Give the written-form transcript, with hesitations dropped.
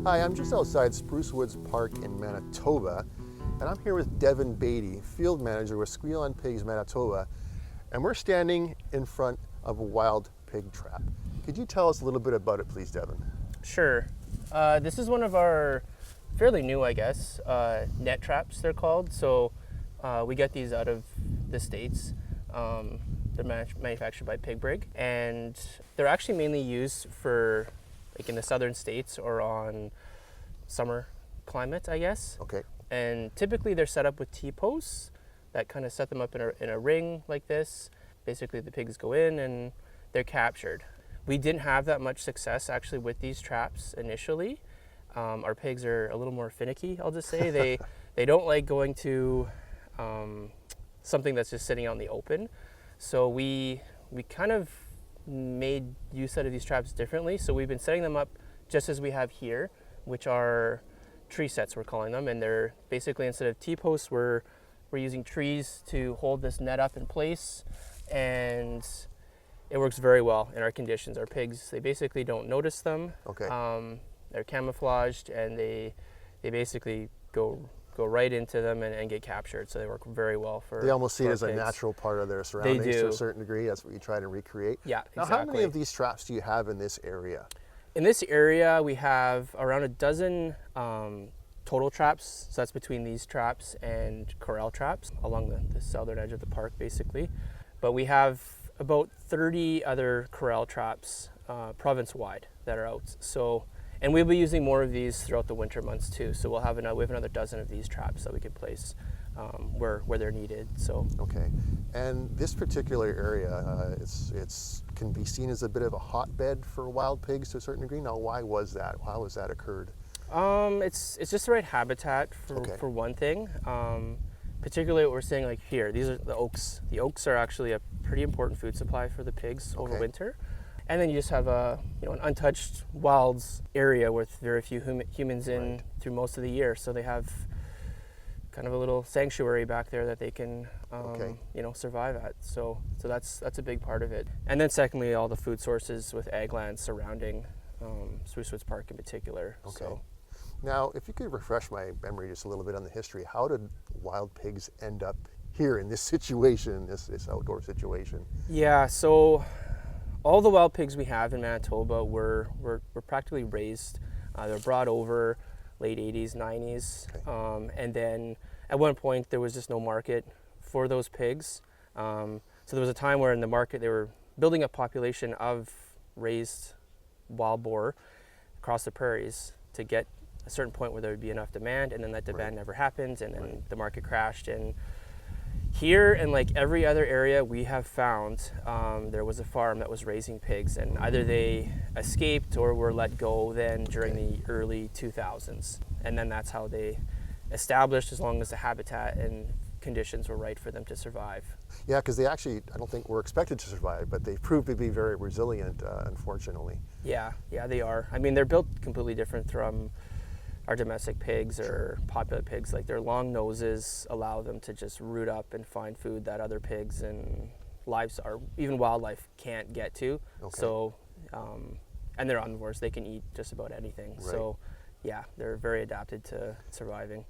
Hi, I'm just outside Spruce Woods Park in Manitoba, and I'm here with Devon Baete, Field Manager with Squeal On Pigs Manitoba, and we're standing in front of a wild pig trap. Could you tell us a little bit about it, please, Devon? Sure. This is one of our fairly new, I guess, net traps they're called. So we get these out of the States. They're manufactured by Pigbrig, and they're actually mainly used for like in the southern states or on summer climate, I guess. Okay. And typically they're set up with T-posts that kind of set them up in a ring like this. Basically the pigs go in and they're captured. We didn't have that much success actually with these traps initially. Our pigs are a little more finicky, I'll just say. They don't like going to something that's just sitting out in the open. So we kind of made use out of these traps differently. So we've been setting them up just as we have here, which are tree sets, we're calling them. And they're basically, instead of T-posts, we're using trees to hold this net up in place. And it works very well in our conditions. Our pigs, they basically don't notice them. Okay. They're camouflaged, and they basically go right into them and get captured. So they work very well for. They almost see it as pigs. a natural part of their surroundings They do. to a certain degree. That's what you try to recreate. Yeah, Now, exactly. how many of these traps do you have in this area? In this area, we have around a dozen total traps. So that's between these traps and corral traps along the southern edge of the park, basically. But we have about 30 other corral traps province-wide that are out. So, and we'll be using more of these throughout the winter months too. So we have another dozen of these traps that we can place where they're needed. So. Okay, and this particular area, it's can be seen as a bit of a hotbed for wild pigs to a certain degree. Now, why was that? How has that occurred? It's just the right habitat for one thing. Particularly what we're seeing like here, these are the oaks. The oaks are actually a pretty important food supply for the pigs over winter. And then you just have an untouched wilds area with very few humans in through most of the year. So they have kind of a little sanctuary back there that they can survive at. So that's a big part of it. And then secondly, all the food sources with ag land surrounding Spruce Woods Park in particular. Okay. So. Now, if you could refresh my memory just a little bit on the history, how did wild pigs end up here in this situation, this outdoor situation? Yeah, so all the wild pigs we have in Manitoba were practically raised. They were brought over late 80s, 90s. Okay. And then at one point there was just no market for those pigs. So there was a time where in the market they were building a population of raised wild boar across the prairies to get a certain point where there would be enough demand, and then that demand never happened, and then the market crashed. And here, and like every other area we have found, there was a farm that was raising pigs, and either they escaped or were let go then during the early 2000s. And then that's how they established, as long as the habitat and conditions were right for them to survive. Yeah, because they actually, I don't think were expected to survive, but they proved to be very resilient, unfortunately. Yeah, they are. I mean, they're built completely different from our domestic pigs or popular pigs. Like their long noses allow them to just root up and find food that other pigs and even wildlife can't get to. Okay. So, and they're omnivores, they can eat just about anything. Right. So yeah, they're very adapted to surviving.